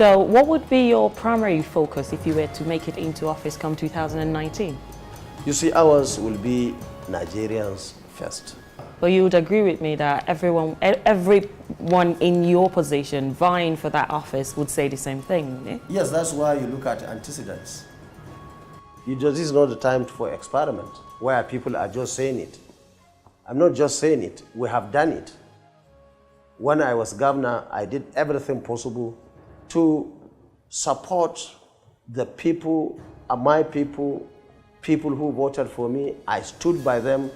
So what would be your primary focus if you were to make it into office come 2019? You see, ours will be Nigerians first. But you would agree with me that everyone in your position vying for that office would say the same thing, wouldn't it? Yes, that's why you look at antecedents. This is not the time for experiment where people are just saying it. I'm not just saying it, we have done it. When I was governor, I did everything possible to support the people, my people who voted for me. I stood by them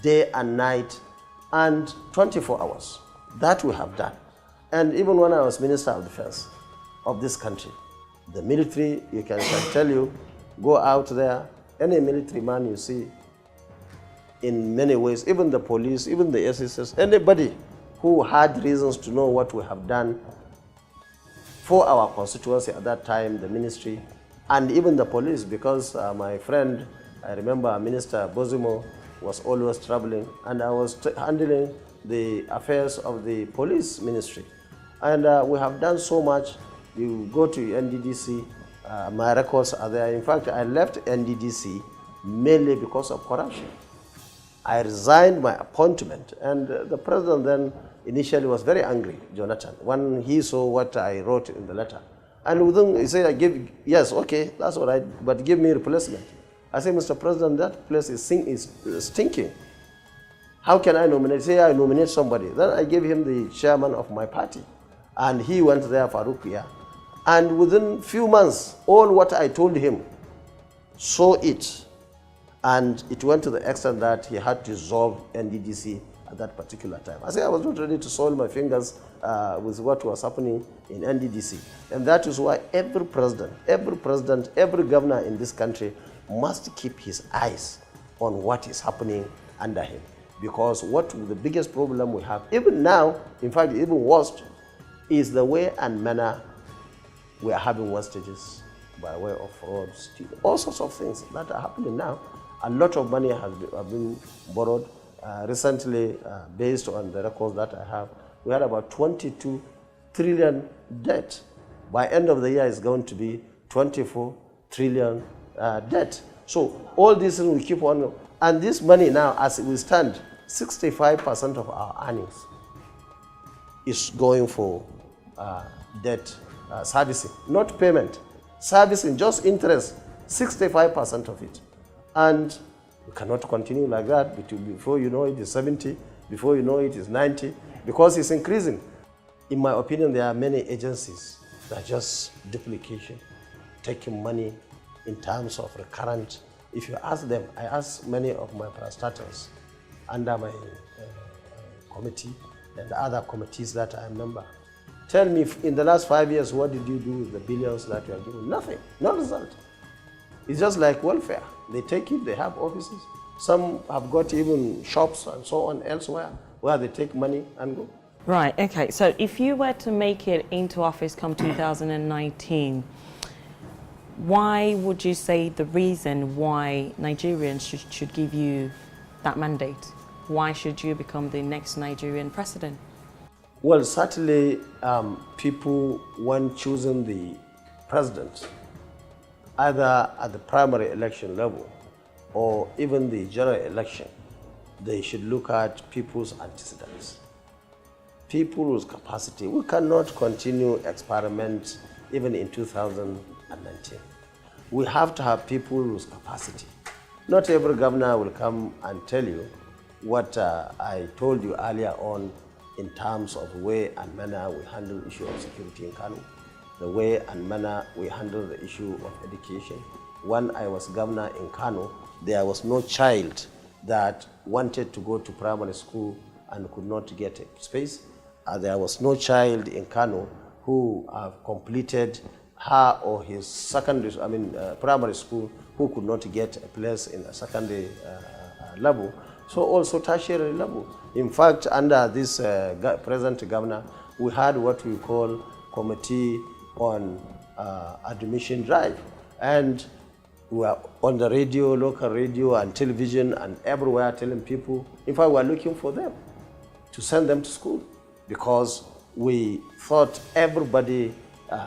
day and night and 24 hours. That we have done. And even when I was Minister of Defense of this country, the military, I can tell you, go out there, any military man you see, in many ways, even the police, even the SSS, anybody who had reasons to know what we have done for our constituency at that time, the ministry, and even the police, because my friend, I remember Minister Bozimo was always traveling, and I was handling the affairs of the police ministry. And we have done so much. You go to NDDC, my records are there. In fact, I left NDDC mainly because of corruption. I resigned my appointment, and the president then initially was very angry, Jonathan, when he saw what I wrote in the letter. And within, he said, yes, okay, that's all right, but give me replacement. I said, Mr. President, that place is stinking. How can I nominate? Say I nominate somebody. Then I gave him the chairman of my party, and he went there, Faruqia. And within few months, all what I told him, saw it. And it went to the extent that he had to dissolve NDDC at that particular time. I said I was not ready to soil my fingers with what was happening in NDDC. And that is why every president, every governor in this country must keep his eyes on what is happening under him. Because the biggest problem we have, even now, in fact, even worse, is the way and manner we are having wastages by way of fraud, stealing, all sorts of things that are happening now. A lot of money has been borrowed. Recently, based on the records that I have, we had about 22 trillion debt. By end of the year, it's going to be 24 trillion debt. So all these things we keep on, and this money now, as we stand, 65% of our earnings is going for debt servicing, not payment, servicing, just interest, 65% of it. And we cannot continue like that. Before you know it is 70, before you know it is 90, because it's increasing. In my opinion, there are many agencies that are just duplication, taking money in terms of recurrent. If you ask them, I ask many of my parastatals under my committee and other committees that I am member, tell me, in the last 5 years, what did you do with the billions that you are given? Nothing, no result. It's just like welfare. They take it, they have offices. Some have got even shops and so on elsewhere where they take money and go. Right, okay. So if you were to make it into office come 2019, why would you say the reason why Nigerians should give you that mandate? Why should you become the next Nigerian president? Well, certainly people, when choosing the president, either at the primary election level or even the general election, they should look at people's antecedents, people's capacity. We cannot continue experiments even in 2019. We have to have people with capacity. Not every governor will come and tell you what I told you earlier on in terms of the way and manner we handle the issue of security in Kano, the way and manner we handle the issue of education. When I was governor in Kano, there was no child that wanted to go to primary school and could not get a space. There was no child in Kano who completed her or his primary school who could not get a place in a secondary level. So also tertiary level. In fact, under this present governor, we had what we call Committee on Admission Drive. And we are on the radio, local radio and television and everywhere telling people, in fact, we are looking for them to send them to school because we thought everybody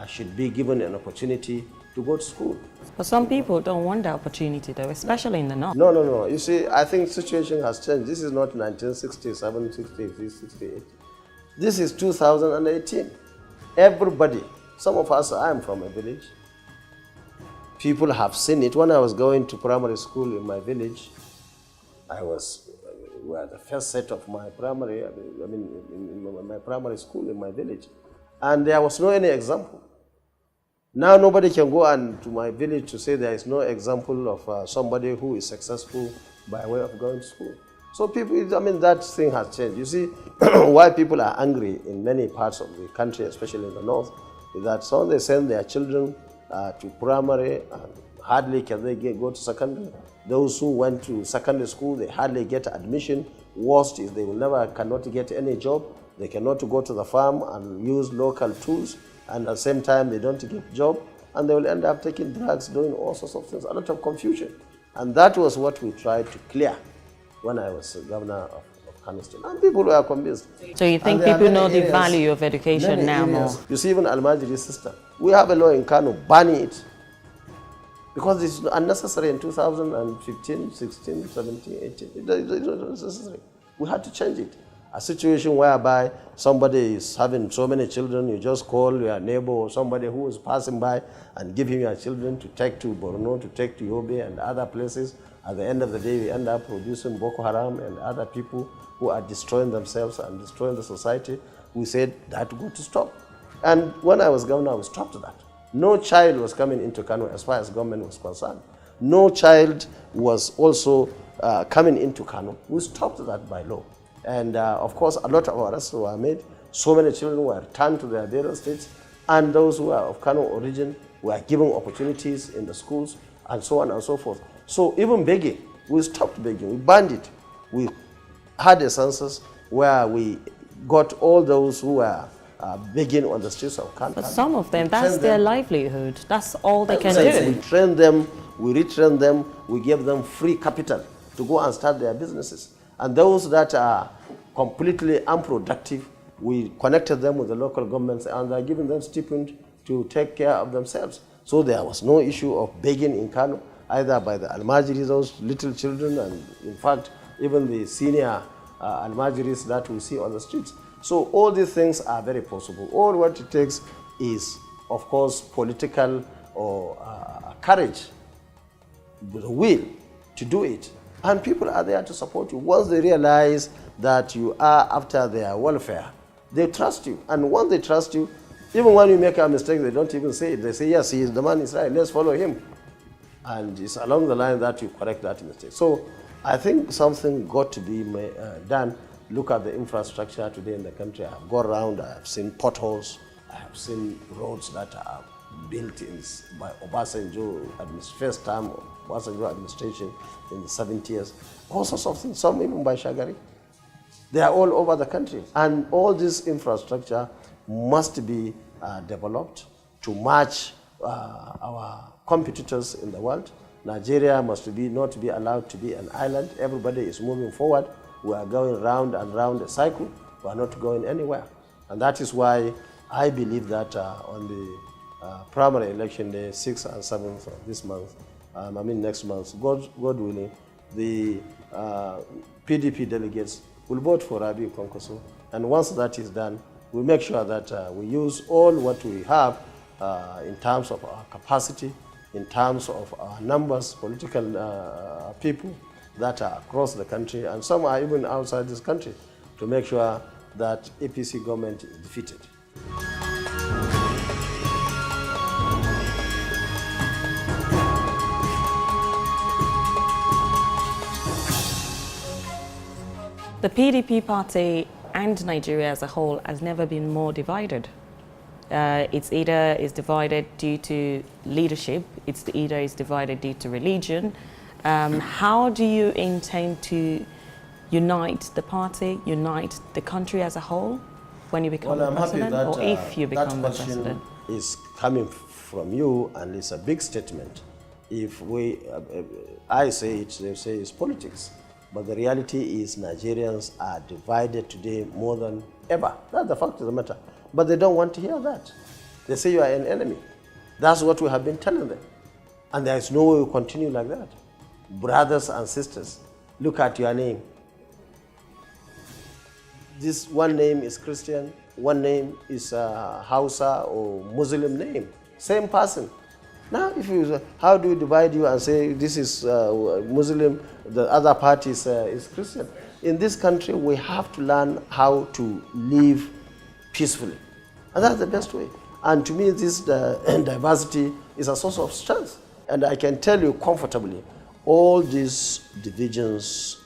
should be given an opportunity to go to school. But some people don't want that opportunity though, especially in the north. No, no, no. You see, I think the situation has changed. This is not 1967, 68, 68. This is 2018. Everybody, some of us, I am from a village. People have seen it. When I was going to primary school in my village, we were the first set of my primary, in my primary school in my village. And there was no any example. Now nobody can go to my village to say there is no example of somebody who is successful by way of going to school. So people, that thing has changed. You see, why people are angry in many parts of the country, especially in the north, is that some they send their children to primary and hardly can they go to secondary. Those who went to secondary school, they hardly get admission. Worst is they cannot get any job. They cannot go to the farm and use local tools. And at the same time, they don't get job, and they will end up taking drugs, doing all sorts of things, a lot of confusion. And that was what we tried to clear when I was governor of Kano State. And people were convinced. So you think people know the value of education now more? You see, even Almajiri system, we have a law in Kano banning it because it's unnecessary in 2015, 16, 17, 18. It was necessary. We had to change it. A situation whereby somebody is having so many children, you just call your neighbor or somebody who is passing by and give him your children to take to Borno, to take to Yobe and other places. At the end of the day, we end up producing Boko Haram and other people who are destroying themselves and destroying the society. We said that got to stop. And when I was governor, we stopped that. No child was coming into Kano as far as government was concerned. No child was also coming into Kano. We stopped that by law. And of course, a lot of arrests were made. So many children were returned to their various states. And those who are of Kano origin were given opportunities in the schools and so on and so forth. So even begging, we stopped begging. We banned it. We had a census where we got all those who were begging on the streets of Kano. But some of them, that's their livelihood. That's all they can do. do. We train them, we retrain them, we give them free capital to go and start their businesses. And those that are completely unproductive, we connected them with the local governments and are giving them stipend to take care of themselves. So there was no issue of begging in Kano, either by the Almajiris, those little children, and in fact, even the senior Almajiris that we see on the streets. So all these things are very possible. All what it takes is, of course, political or courage, the will to do it. And people are there to support you. Once they realize that you are after their welfare, they trust you. And once they trust you, even when you make a mistake, they don't even say it. They say, yes, the man is right, let's follow him. And it's along the line that you correct that mistake. So I think something got to be done. Look at the infrastructure today in the country. I've gone around, I have seen potholes, I have seen roads that are built by Obasanjo, first time of Obasanjo administration in the 70s, all sorts of things, some even by Shagari. They are all over the country. And all this infrastructure must be developed to match our competitors in the world. Nigeria must not be allowed to be an island. Everybody is moving forward. We are going round and round a cycle. We are not going anywhere. And that is why I believe that on the primary election day, 6th and 7th of this month, next month, God willing, the PDP delegates will vote for KwanKwaso. And once that is done, we'll make sure that we use all what we have in terms of our capacity, in terms of our numbers, political people that are across the country, and some are even outside this country, to make sure that APC government is defeated. The PDP party and Nigeria as a whole has never been more divided. It's either is divided due to leadership, it's divided due to religion. How do you intend to unite the party, unite the country as a whole when you become the president, or if you become the president? That question is coming from you, and it's a big statement. If I say it, they say it's politics. But the reality is Nigerians are divided today more than ever. That's the fact of the matter. But they don't want to hear that. They say you are an enemy. That's what we have been telling them. And there is no way we continue like that. Brothers and sisters, look at your name. This one name is Christian, one name is Hausa or Muslim name. Same person. Now, if you how do you divide you and say this is Muslim, the other party is Christian? In this country, we have to learn how to live peacefully. And that's the best way. And to me, this diversity is a source of strength. And I can tell you comfortably, all these divisions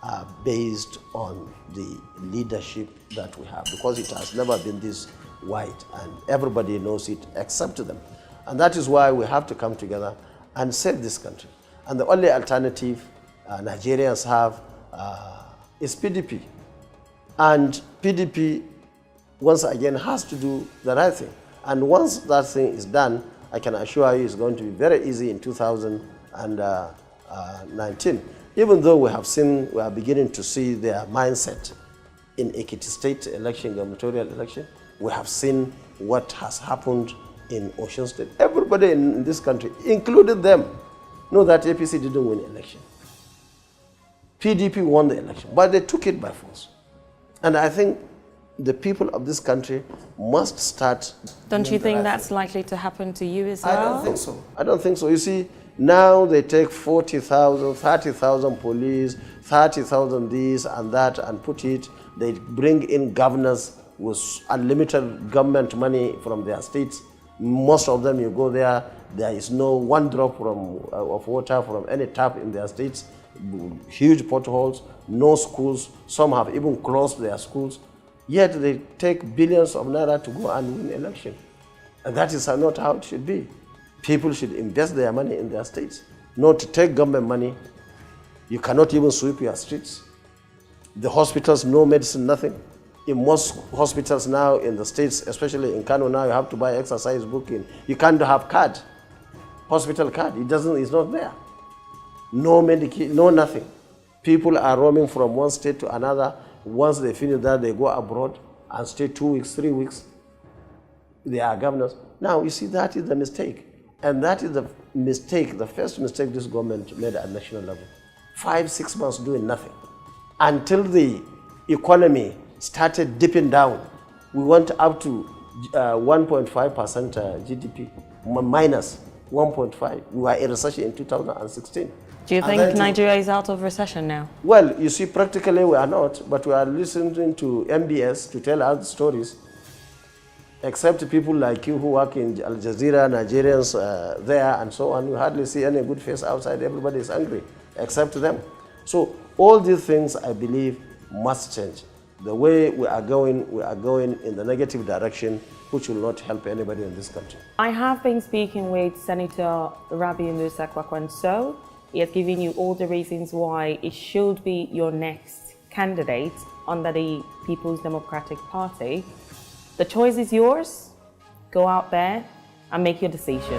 are based on the leadership that we have, because it has never been this wide, and everybody knows it except them. And that is why we have to come together and save this country. And the only alternative Nigerians have is PDP. And PDP, once again, has to do the right thing. And once that thing is done, I can assure you it's going to be very easy in 2019. Even though we are beginning to see their mindset in Ekiti State election, gubernatorial election, we have seen what has happened in Ocean State. Everybody in this country, including them, know that APC didn't win the election. PDP won the election, but they took it by force. And I think the people of this country must start. Don't you think that's likely to happen to you as well? I don't think so. I don't think so. You see, now they take 40,000, 30,000 police, 30,000 this and that, and put it. They bring in governors with unlimited government money from their states. Most of them, you go there, there is no one drop of water from any tap in their states. Huge potholes, no schools. Some have even closed their schools. Yet they take billions of naira to go and win election. And that is not how it should be. People should invest their money in their states, not to take government money. You cannot even sweep your streets. The hospitals, no medicine, nothing. In most hospitals now in the states, especially in Kano now, you have to buy exercise booking. You can't have card, hospital card. It's not there. No Medicaid, no nothing. People are roaming from one state to another. Once they finish that, they go abroad and stay 2 weeks, 3 weeks. They are governors. Now, you see, that is the mistake. And that is the mistake, the first mistake this government made at national level. 5, 6 months doing nothing. Until the economy started dipping down, we went up to 1.5% GDP, minus 1.5. We were in recession in 2016. Do you think Nigeria is out of recession now? Well, you see, practically we are not, but we are listening to MBS to tell us stories. Except people like you who work in Al Jazeera, Nigerians there and so on, you hardly see any good face outside. Everybody is angry, except them. So all these things, I believe, must change. The way we are going in the negative direction, which will not help anybody in this country. I have been speaking with Senator Rabiu KwanKwaso. He has given you all the reasons why it should be your next candidate under the People's Democratic Party. The choice is yours. Go out there and make your decision.